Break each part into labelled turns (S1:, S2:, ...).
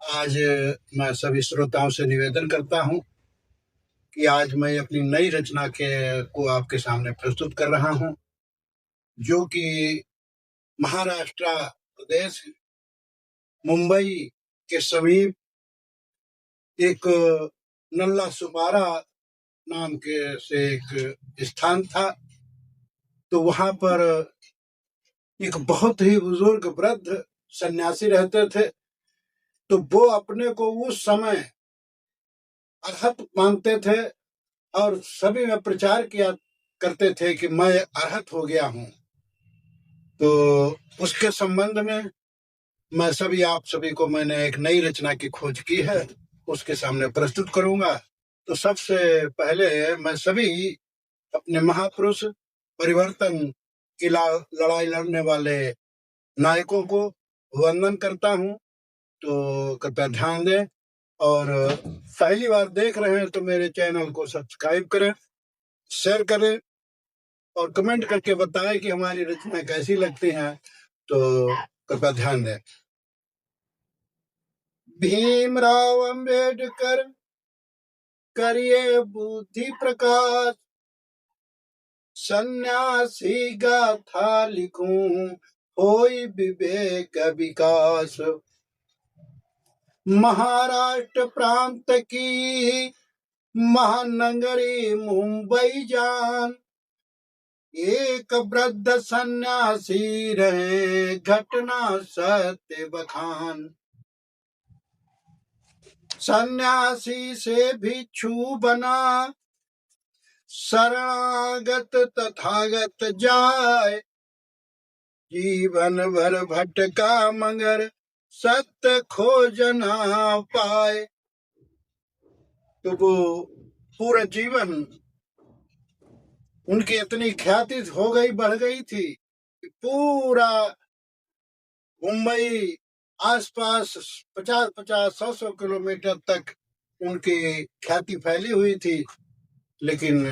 S1: आज मैं सभी श्रोताओं से निवेदन करता हूँ कि आज मैं अपनी नई रचना को आपके सामने प्रस्तुत कर रहा हूँ, जो कि महाराष्ट्र प्रदेश मुंबई के समीप एक नल्ला सुपारा नाम के से एक स्थान था। तो वहां पर एक बहुत ही बुजुर्ग वृद्ध सन्यासी रहते थे। तो वो अपने को उस समय अरहत मानते थे और सभी में प्रचार किया करते थे कि मैं अरहत हो गया हूँ। तो उसके संबंध में आप सभी को मैंने एक नई रचना की खोज की है, उसके सामने प्रस्तुत करूंगा। तो सबसे पहले मैं सभी अपने महापुरुष परिवर्तन की लड़ाई लड़ने वाले नायकों को वंदन करता हूँ। तो कृपया ध्यान दें, और पहली बार देख रहे हैं तो मेरे चैनल को सब्सक्राइब करें, शेयर करें और कमेंट करके बताएं कि हमारी रचना कैसी लगती है। तो कृपया ध्यान दें। भीमराव अंबेडकर करिए बुद्धि प्रकाश, सन्यासी गाथा लिखूं होई विवेक विकास। महाराष्ट्र प्रांत की महानगरी मुंबई जान, एक वृद्ध सन्यासी रहे घटना सत्य बखान। सन्यासी से भिक्षु बना, शरणागत तथागत जाय। जीवन भर भटका मगर सत्य खोज ना पाए। तो वो पूरा जीवन उनकी इतनी ख्याति हो गई, बढ़ गई थी कि पूरा मुंबई आसपास 50-50, 100-100 किलोमीटर तक उनकी ख्याति फैली हुई थी। लेकिन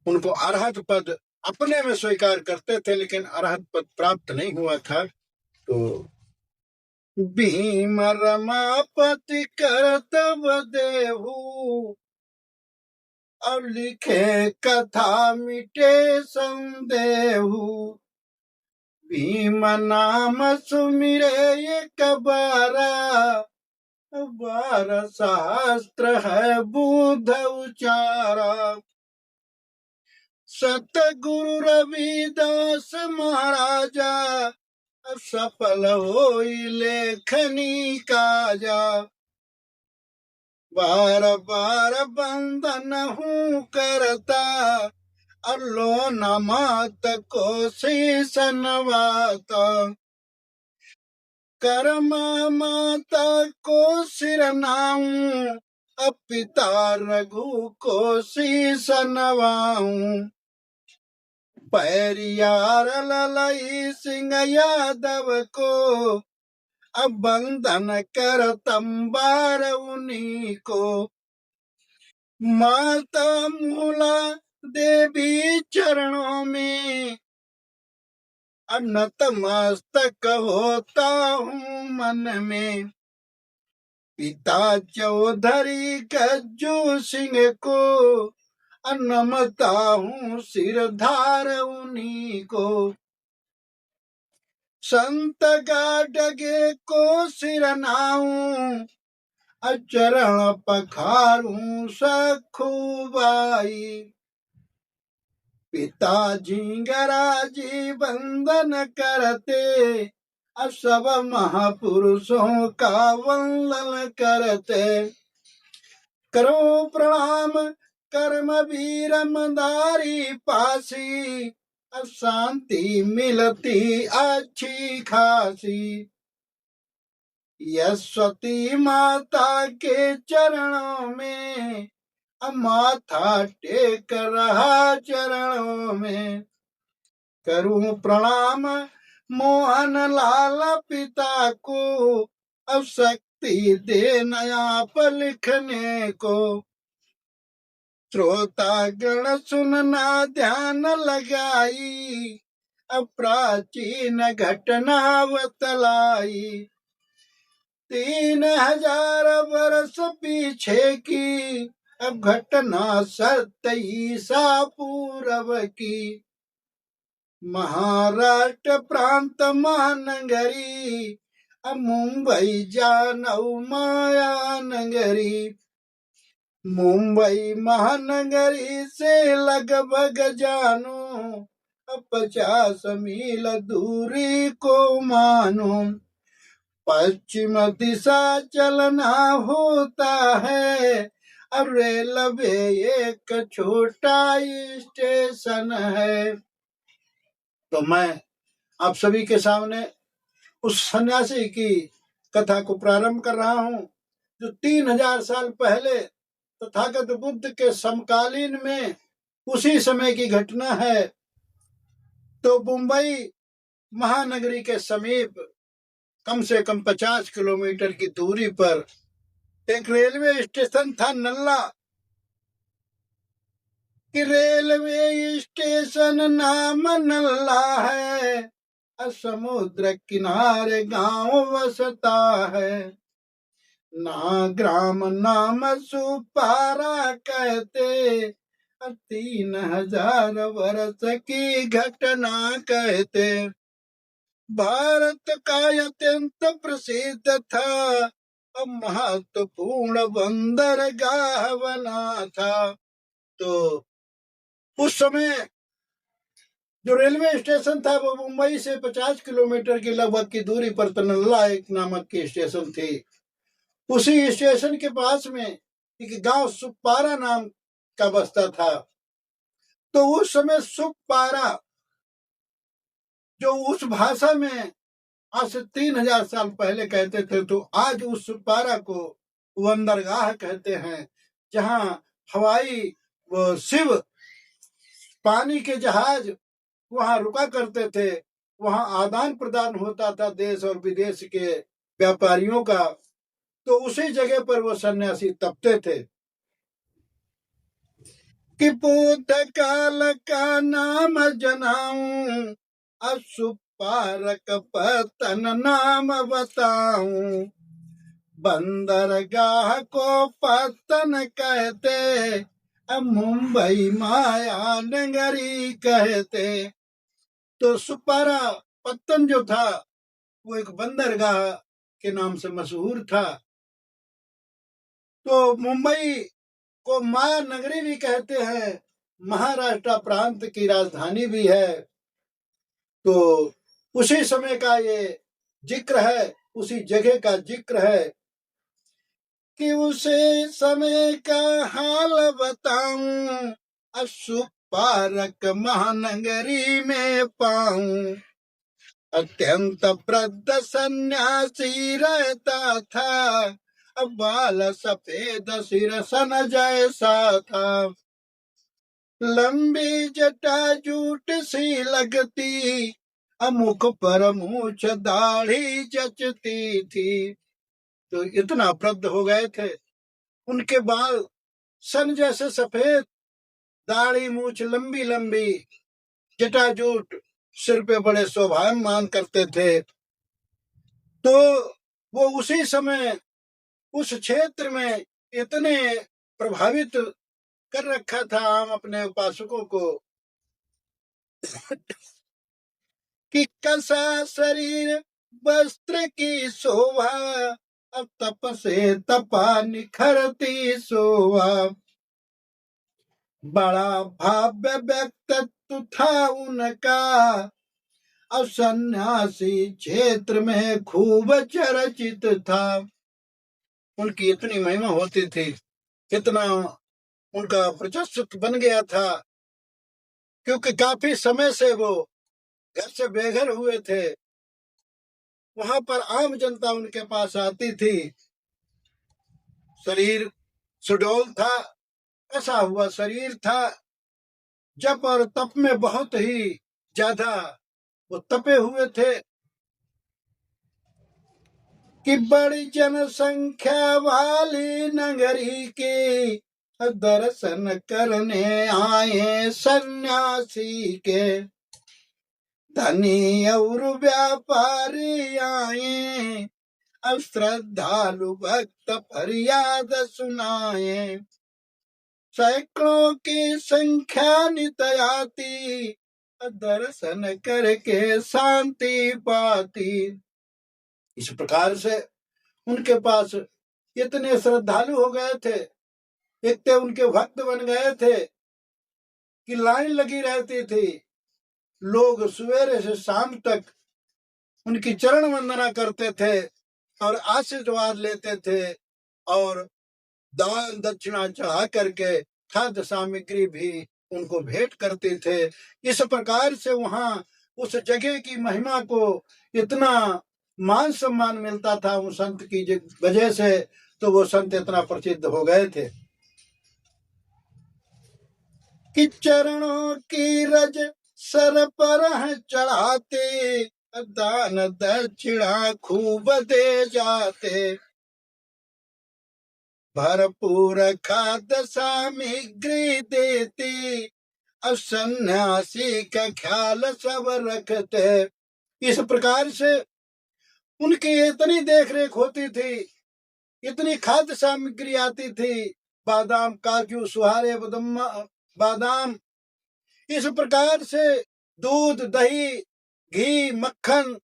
S1: उनको अरहत पद अपने में स्वीकार करते थे, लेकिन अरहत पद प्राप्त नहीं हुआ था। तो भीम रमापति करतब देहु, और लिखे कथा मिटे संदेहु। भीम नाम सुमिरे एक बारा, 12 शास्त्र है बुध उचारा। सतगुरु रविदास महाराजा, सफल होई लेखनी काजा। बार बार बंधन हूँ करता, अल्लो न मात को शीश नवाता। कर्म माता को सिर नाऊं, अब पिता रघु को शीश नवाऊं। पैरियार ललई सिंह यादव को, अब बंधन कर तंबार उन्हीं को। माता मूला देवी चरणों में, नतमस्तक होता हूँ मन में। पिता चौधरी गज्जू सिंह को, नमता हूँ सिरधार उन्हीं को। संत गाडगे को सिर नाऊं, चरण पखारूं सखुबाई। पिताजी गराजी वंदन करते, सब महापुरुषों का वंदन करते। करो प्रणाम कर्म वीर मंदारी पासी, शांति मिलती अच्छी खासी। यशवती माता के चरणों में, माथा टेक रहा चरणों में। करूं प्रणाम मोहन लाल पिता को, अब शक्ति दे नया पर लिखने को। श्रोता गण सुनना ध्यान लगाई, अब प्राचीन घटना बतलाई। 3000 वर्ष पीछे की अब घटना 27 ईसा पूर्व की। महाराष्ट्र प्रांत महानगरी अब मुंबई जानऊ माया नगरी। मुंबई महानगरी से लगभग जानू अब 50 मील दूरी को मानो। पश्चिम दिशा चलना होता है अब रेलवे एक छोटा स्टेशन है। तो मैं आप सभी के सामने उस सन्यासी की कथा को प्रारंभ कर रहा हूं जो 3000 साल पहले तथागत बुद्ध के समकालीन में उसी समय की घटना है। तो मुंबई महानगरी के समीप कम से कम 50 किलोमीटर की दूरी पर एक रेलवे स्टेशन था नल्ला। कि रेलवे स्टेशन नाम नल्ला है समुद्र किनारे गांव बसता है। ना ग्राम नाम सुपारा कहते 3000 वर्ष की घटना कहते। भारत का अत्यंत प्रसिद्ध था महत्वपूर्ण बंदरगाह बना था। तो उस समय जो रेलवे स्टेशन था वो मुंबई से 50 किलोमीटर की लगभग की दूरी पर तनल्ला एक नामक की स्टेशन थी। उसी स्टेशन के पास में एक गांव सुपारा नाम का बस्ता था। तो उस समय सुपारा जो उस भाषा में आज से 3000 साल पहले कहते थे, तो आज उस सुपारा को बंदरगाह कहते हैं जहां हवाई वो शिव पानी के जहाज वहां रुका करते थे। वहां आदान प्रदान होता था देश और विदेश के व्यापारियों का। तो उसी जगह पर वो सन्यासी तपते थे। कि बुद्ध काल का नाम जनाऊं सुपारक पतन नाम बताऊं। बंदरगाह को पतन कहते मुंबई माया नगरी कहते। तो सुपारा पत्तन जो था वो एक बंदरगाह के नाम से मशहूर था। तो मुंबई को माया नगरी भी कहते हैं, महाराष्ट्र प्रांत की राजधानी भी है। तो उसी समय का ये जिक्र है, उसी जगह का जिक्र है कि उसे समय का हाल बताऊं सुपारक महानगरी में पाऊं। अत्यंत वृद्ध सन्यासी रहता था बाल सफेद सिर सन जैसा था। लंबी जटा जूट सी लगती मुख पर मूछ दाढ़ी जचती थी। तो इतना वृद्ध हो गए थे, उनके बाल सन जैसे सफेद, दाढ़ी मूछ लंबी लंबी, जटाजूट सिर पे बड़े शोभायमान करते थे। तो वो उसी समय उस क्षेत्र में इतने प्रभावित कर रखा था हम अपने उपासकों को कि कसा शरीर वस्त्र की शोभा अब तप से तपा निखरती शोभा। बड़ा भव्य व्यक्तित्व था उनका अब सन्यासी क्षेत्र में खूब चर्चित था। उनकी इतनी महिमा होती थी, इतना उनका प्रशस्त बन गया था, क्योंकि काफी समय से वो घर से बेघर हुए थे। वहां पर आम जनता उनके पास आती थी। शरीर सुडौल था, कसा हुआ शरीर था, जप और तप में बहुत ही ज्यादा वो तपे हुए थे। कि बड़ी जनसंख्या वाली नगरी के दर्शन करने आए सन्यासी के। धनी और व्यापारी आए अब श्रद्धालु भक्त फरियाद सुनाए, सैकड़ों की संख्या नित आती, दर्शन करके शांति पाती। इस प्रकार से उनके पास इतने श्रद्धालु हो गए थे, इतने उनके भक्त बन गए थे कि लाइन लगी रहती थी। लोग सवेरे से शाम तक उनकी चरण वंदना करते थे और आशीर्वाद लेते थे और दान दक्षिणा चढ़ा करके खाद्य सामग्री भी उनको भेंट करते थे। इस प्रकार से वहां उस जगह की महिमा को इतना मान सम्मान मिलता था उस संत की वजह से, तो वो संत इतना प्रसिद्ध हो गए थे कि चरणों की रज सर पर चढ़ाते, दान दक्षिणा खूब दे जाते, भरपूर खाद्य सामग्री देती, अब सन्यासी का ख्याल सब रखते। इस प्रकार से उनकी इतनी देखरेख होती थी, इतनी खाद्य सामग्री आती थी, बादाम काजू सुहारे बादाम, इस प्रकार से दूध दही घी मक्खन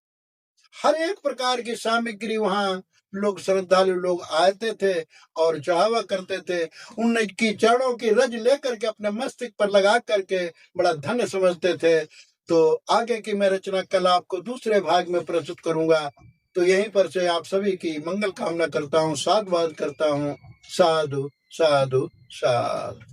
S1: हर एक प्रकार की सामग्री वहां लोग श्रद्धालु लोग आते थे और चढ़ावा करते थे। उनकी चरणों की रज लेकर के अपने मस्तक पर लगा करके बड़ा धन्य समझते थे। तो आगे की मैं रचना कल आपको दूसरे भाग में प्रस्तुत करूंगा। तो यहीं पर से आप सभी की मंगल कामना करता हूँ, साधुवाद करता हूँ। साधु साधु साधु।